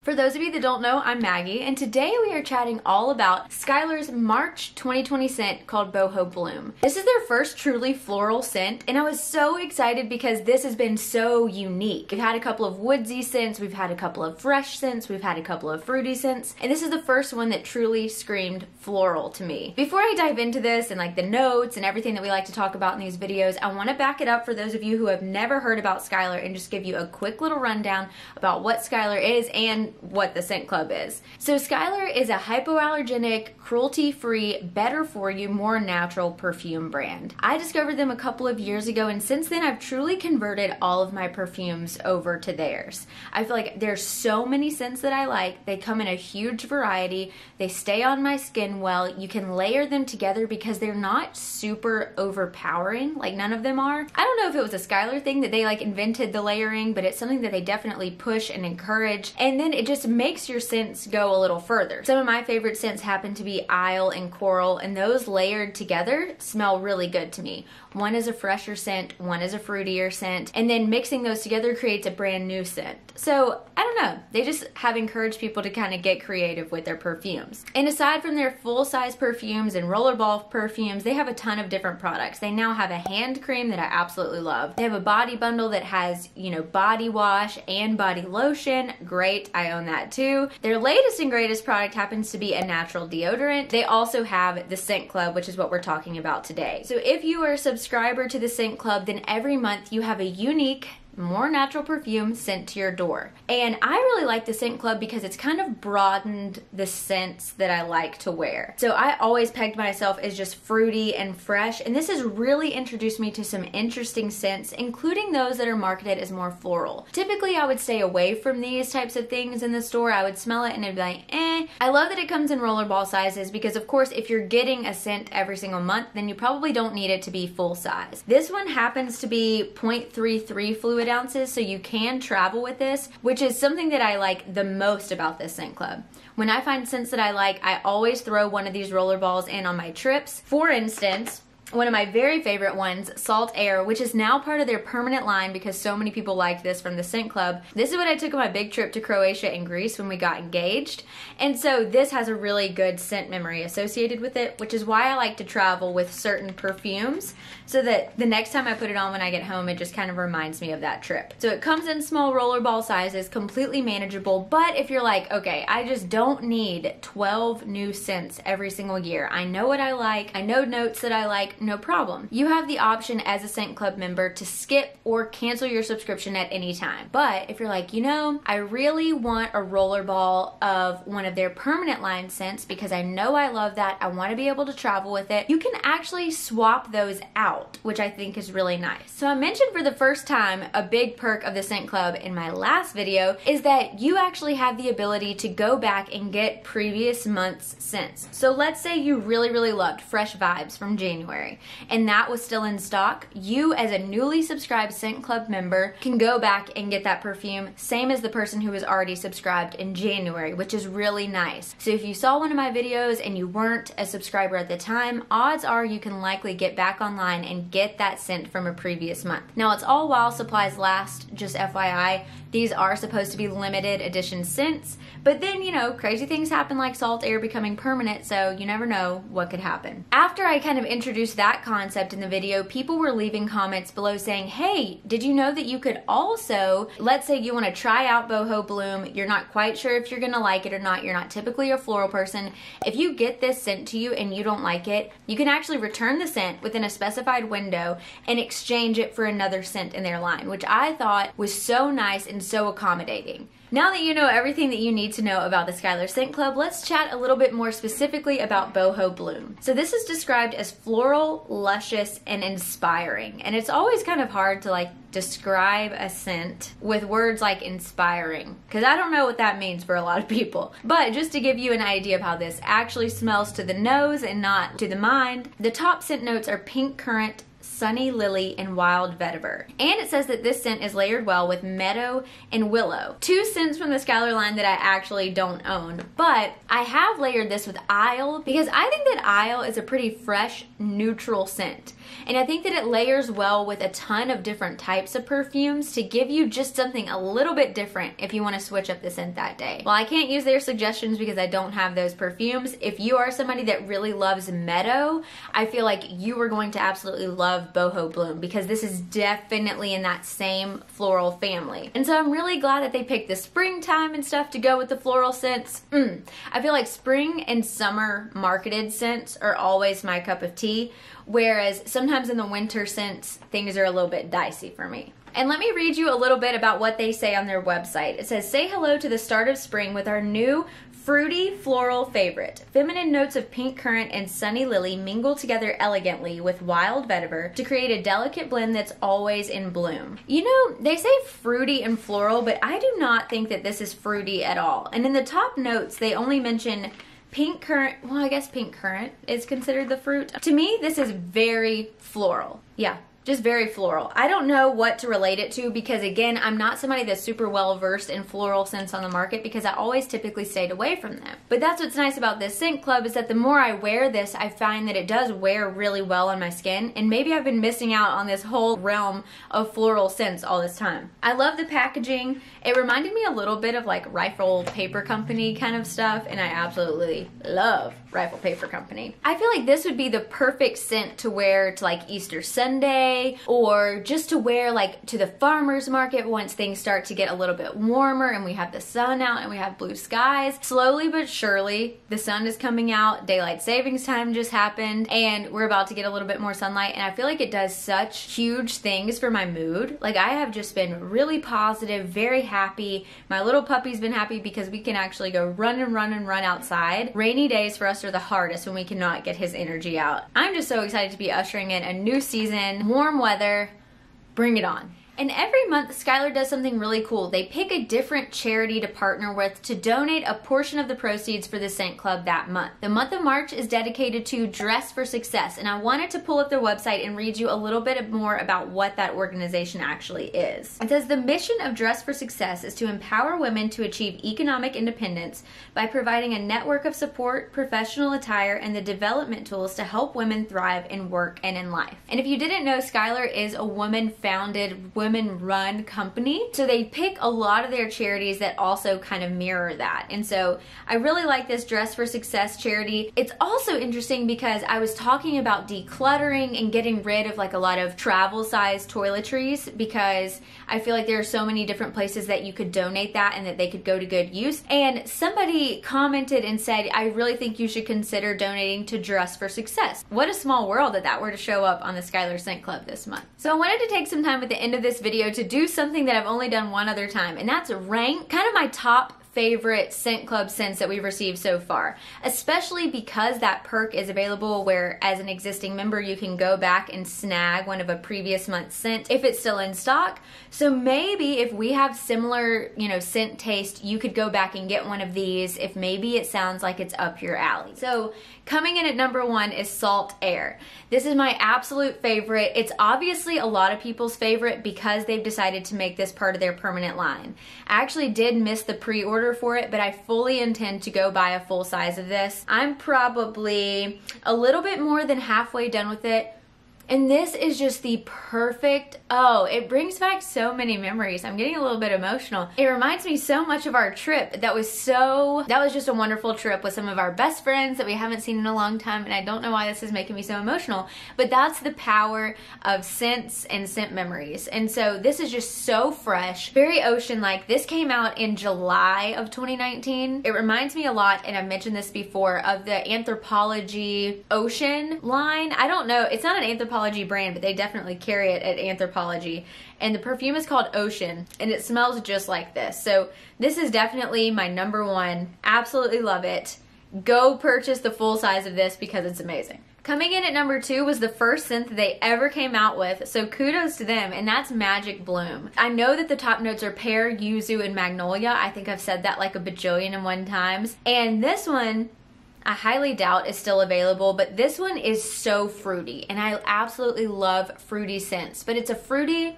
For those of you that don't know, I'm Maggie, and today we are chatting all about Skylar's March 2020 scent called Boho Bloom. This is their first truly floral scent, and I was so excited because this has been so unique. We've had a couple of woodsy scents, we've had a couple of fresh scents, we've had a couple of fruity scents, and this is the first one that truly screamed floral to me. Before I dive into this and like the notes and everything that we like to talk about in these videos, I want to back it up for those of you who have never heard about Skylar and just give you a quick little rundown about what Skylar is and what the scent club is. So Skylar is a hypoallergenic, cruelty-free, better for you, more natural perfume brand. I discovered them a couple of years ago, and since then I've truly converted all of my perfumes over to theirs. I feel like there's so many scents that I like. They come in a huge variety. They stay on my skin well. You can layer them together because they're not super overpowering, like none of them are. I don't know if it was a Skylar thing that they like invented the layering, but it's something that they definitely push and encourage, and then it just makes your scents go a little further. Some of my favorite scents happen to be Isle and Coral, and those layered together smell really good to me. One is a fresher scent, one is a fruitier scent, and then mixing those together creates a brand new scent. So, I don't know, they just have encouraged people to kind of get creative with their perfumes. And aside from their full-size perfumes and rollerball perfumes, they have a ton of different products. They now have a hand cream that I absolutely love. They have a body bundle that has, you know, body wash and body lotion. Great, I own that too. Their latest and greatest product happens to be a natural deodorant. They also have the Scent Club, which is what we're talking about today. So if you are a subscriber to the Scent Club, then every month you have a unique, more natural perfume sent to your door. And I really like the Scent Club because it's kind of broadened the scents that I like to wear. So I always pegged myself as just fruity and fresh, and this has really introduced me to some interesting scents, including those that are marketed as more floral. Typically I would stay away from these types of things in the store. I would smell it and it'd be like, eh. I love that it comes in rollerball sizes because of course if you're getting a scent every single month, then you probably don't need it to be full size. This one happens to be 0.33 fluid ounces, so you can travel with this, which is something that I like the most about this scent club. When I find scents that I like, I always throw one of these roller balls in on my trips. For instance, one of my very favorite ones, Salt Air, which is now part of their permanent line because so many people like this from the Scent Club. This is what I took on my big trip to Croatia and Greece when we got engaged. And so this has a really good scent memory associated with it, which is why I like to travel with certain perfumes so that the next time I put it on when I get home, it just kind of reminds me of that trip. So it comes in small rollerball sizes, completely manageable, but if you're like, okay, I just don't need 12 new scents every single year. I know what I like, I know notes that I like, no problem. You have the option as a Scent Club member to skip or cancel your subscription at any time. But if you're like, you know, I really want a rollerball of one of their permanent line scents because I know I love that, I want to be able to travel with it, you can actually swap those out, which I think is really nice. So I mentioned for the first time a big perk of the Scent Club in my last video is that you actually have the ability to go back and get previous month's scents. So let's say you really loved Fresh Vibes from January, and that was still in stock. You as a newly subscribed Scent Club member can go back and get that perfume, same as the person who was already subscribed in January, which is really nice. So if you saw one of my videos and you weren't a subscriber at the time, odds are you can likely get back online and get that scent from a previous month. Now it's all while supplies last, just FYI. These are supposed to be limited edition scents, but then, you know, crazy things happen like Salt Air becoming permanent, so you never know what could happen. After I kind of introduced that concept in the video, people were leaving comments below saying, hey, did you know that you could also, let's say you want to try out Boho Bloom, you're not quite sure if you're going to like it or not, you're not typically a floral person, if you get this scent to you and you don't like it, you can actually return the scent within a specified window and exchange it for another scent in their line, which I thought was so nice and so accommodating. Now that you know everything that you need to know about the Skylar Scent Club, let's chat a little bit more specifically about Boho Bloom. So this is described as floral, luscious, and inspiring. And it's always kind of hard to like describe a scent with words like inspiring, because I don't know what that means for a lot of people. But just to give you an idea of how this actually smells to the nose and not to the mind, the top scent notes are pink currant, Sunny Lily, and Wild Vetiver. And it says that this scent is layered well with Meadow and Willow. Two scents from the Skylar line that I actually don't own, but I have layered this with Isle because I think that Isle is a pretty fresh, neutral scent. And I think that it layers well with a ton of different types of perfumes to give you just something a little bit different if you want to switch up the scent that day. Well, I can't use their suggestions because I don't have those perfumes. If you are somebody that really loves Meadow, I feel like you are going to absolutely love Boho Bloom because this is definitely in that same floral family. And so I'm really glad that they picked the springtime and stuff to go with the floral scents. I feel like spring and summer marketed scents are always my cup of tea, whereas sometimes in the winter scents, things are a little bit dicey for me. And let me read you a little bit about what they say on their website. It says, say hello to the start of spring with our new fruity floral favorite. Feminine notes of pink currant and sunny lily mingle together elegantly with wild vetiver to create a delicate blend that's always in bloom. You know, they say fruity and floral, but I do not think that this is fruity at all. And in the top notes, they only mention pink currant. Well, I guess pink currant is considered the fruit. To me, this is very floral. Yeah. Just very floral. I don't know what to relate it to because, again, I'm not somebody that's super well versed in floral scents on the market because I always typically stayed away from them. But that's what's nice about this scent club is that the more I wear this, I find that it does wear really well on my skin, and maybe I've been missing out on this whole realm of floral scents all this time. I love the packaging. It reminded me a little bit of like Rifle Paper Company kind of stuff, and I absolutely love Rifle Paper Company. I feel like this would be the perfect scent to wear to like Easter Sunday, or just to wear like to the farmer's market once things start to get a little bit warmer and we have the sun out and we have blue skies. Slowly but surely, the sun is coming out, daylight savings time just happened, and we're about to get a little bit more sunlight, and I feel like it does such huge things for my mood. Like, I have just been really positive, very happy. My little puppy's been happy because we can actually go run and run and run outside. Rainy days for us are the hardest when we cannot get his energy out. I'm just so excited to be ushering in a new season, warm weather, bring it on. And every month, Skylar does something really cool. They pick a different charity to partner with to donate a portion of the proceeds for the Scent Club that month. The month of March is dedicated to Dress for Success, and I wanted to pull up their website and read you a little bit more about what that organization actually is. It says, the mission of Dress for Success is to empower women to achieve economic independence by providing a network of support, professional attire, and the development tools to help women thrive in work and in life. And if you didn't know, Skylar is a woman-founded, women-run company, so they pick a lot of their charities that also kind of mirror that. And so I really like this Dress for Success charity. It's also interesting because I was talking about decluttering and getting rid of like a lot of travel-sized toiletries because I feel like there are so many different places that you could donate that and that they could go to good use. And somebody commented and said, I really think you should consider donating to Dress for Success. What a small world that that were to show up on the Skylar Scent Club this month. So I wanted to take some time at the end of this video to do something that I've only done one other time, and that's rank kind of my top favorite Scent Club scents that we've received so far, especially because that perk is available where as an existing member you can go back and snag one of a previous month's scent if it's still in stock. So maybe if we have similar, you know, scent taste, you could go back and get one of these if maybe it sounds like it's up your alley. So coming in at number 1 is Salt Air. This is my absolute favorite. It's obviously a lot of people's favorite because they've decided to make this part of their permanent line. I actually did miss the pre-order for it, but I fully intend to go buy a full size of this. I'm probably a little bit more than halfway done with it. And this is just the perfect, oh, it brings back so many memories. I'm getting a little bit emotional. It reminds me so much of our trip. That was just a wonderful trip with some of our best friends that we haven't seen in a long time, and I don't know why this is making me so emotional, but that's the power of scents and scent memories. And so this is just so fresh, very ocean-like. This came out in July of 2019. It reminds me a lot, and I've mentioned this before, of the Anthropologie Ocean line. I don't know, it's not an Anthropologie brand, but they definitely carry it at Anthropologie. And the perfume is called Ocean, and it smells just like this. So this is definitely my number 1. Absolutely love it. Go purchase the full size of this because it's amazing. Coming in at number 2 was the first scent that they ever came out with, so kudos to them, and that's Magic Bloom. I know that the top notes are pear, yuzu, and magnolia. I think I've said that like a bajillion and one times. And this one, I highly doubt is still available, but this one is so fruity, and I absolutely love fruity scents, but it's a fruity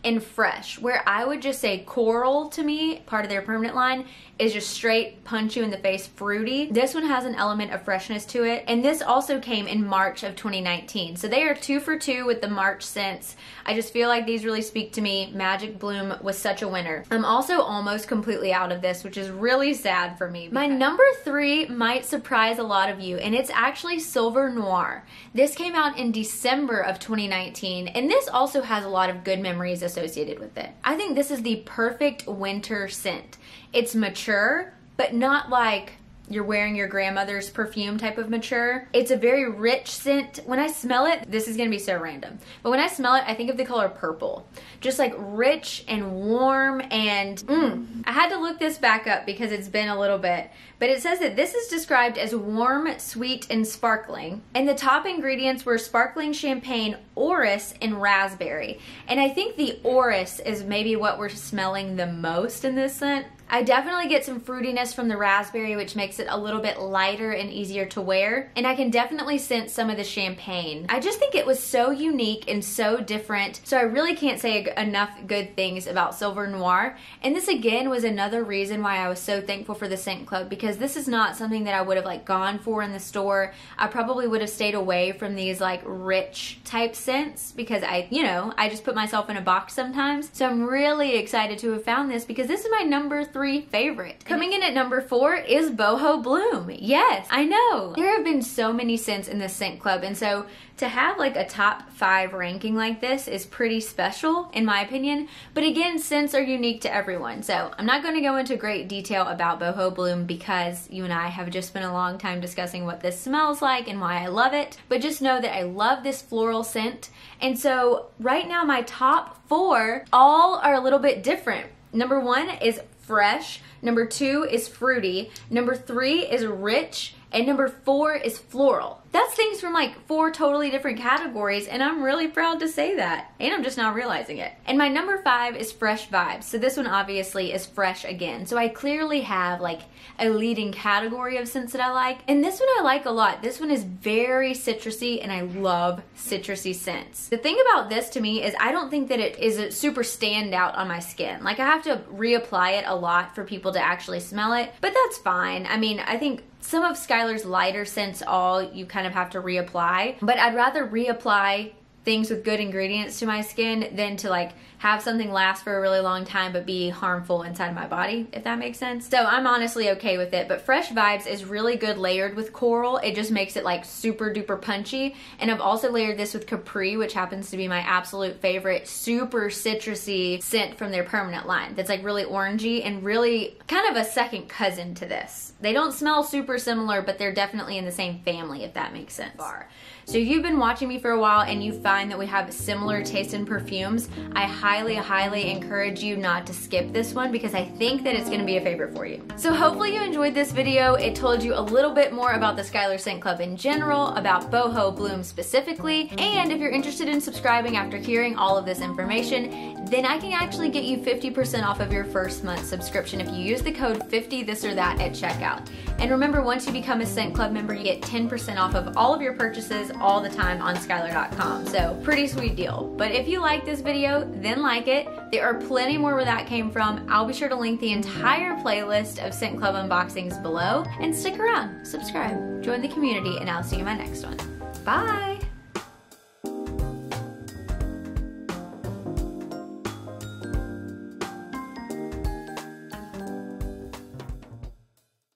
and fresh, where I would just say coral to me, part of their permanent line, is just straight punch you in the face fruity. This one has an element of freshness to it, and this also came in March of 2019. So they are 2 for 2 with the March scents. I just feel like these really speak to me. Magic Bloom was such a winner. I'm also almost completely out of this, which is really sad for me. My number 3 might surprise a lot of you, and it's actually Silver Noir. This came out in December of 2019, and this also has a lot of good memories associated with it. I think this is the perfect winter scent. It's mature, but not like you're wearing your grandmother's perfume type of mature. It's a very rich scent. When I smell it, this is gonna be so random, but when I smell it, I think of the color purple. Just like rich and warm, and I had to look this back up because it's been a little bit, but it says that this is described as warm, sweet, and sparkling. And the top ingredients were sparkling champagne, orris, and raspberry. And I think the orris is maybe what we're smelling the most in this scent. I definitely get some fruitiness from the raspberry, which makes it a little bit lighter and easier to wear. And I can definitely sense some of the champagne. I just think it was so unique and so different. So I really can't say enough good things about Silver Noir. And this again was another reason why I was so thankful for the Scent Club, because this is not something that I would have like gone for in the store. I probably would have stayed away from these like rich type scents because I just put myself in a box sometimes. So I'm really excited to have found this because this is my number 3 favorite. Coming in at number 4 is Boho Bloom. Yes, I know. There have been so many scents in the Scent Club, and so to have like a top 5 ranking like this is pretty special in my opinion. But again, scents are unique to everyone. So I'm not going to go into great detail about Boho Bloom because you and I have just spent a long time discussing what this smells like and why I love it. But just know that I love this floral scent. And so right now my top 4 all are a little bit different. Number 1 is fresh, number 2 is fruity, number 3 is rich, and number 4 is floral. That's things from like 4 totally different categories, and I'm really proud to say that. And I'm just now realizing it. And my number 5 is Fresh Vibes. So this one obviously is fresh again. So I clearly have like a leading category of scents that I like. And this one I like a lot. This one is very citrusy, and I love citrusy scents. The thing about this to me is I don't think that it is a super standout on my skin. Like I have to reapply it a lot for people to actually smell it, but that's fine. I mean, I think some of Skylar's lighter scents you kind of have to reapply, but I'd rather reapply things with good ingredients to my skin than to like have something last for a really long time but be harmful inside my body, if that makes sense. So I'm honestly okay with it, but Fresh Vibes is really good layered with coral. It just makes it like super duper punchy. And I've also layered this with Capri, which happens to be my absolute favorite super citrusy scent from their permanent line. That's like really orangey and really kind of a second cousin to this. They don't smell super similar, but they're definitely in the same family, if that makes sense. So if you've been watching me for a while and you find that we have similar taste in perfumes, I highly encourage you not to skip this one because I think that it's going to be a favorite for you. So hopefully you enjoyed this video. It told you a little bit more about the Skylar Scent Club in general, about Boho Bloom specifically, and if you're interested in subscribing after hearing all of this information, then I can actually get you 50% off of your first month subscription if you use the code 50thisor_that at checkout. And remember, once you become a Scent Club member, you get 10% off of all of your purchases all the time on Skylar.com. So pretty sweet deal. But if you like this video, then like it. There are plenty more where that came from. I'll be sure to link the entire playlist of Scent Club unboxings below. And stick around, subscribe, join the community, and I'll see you in my next one. Bye!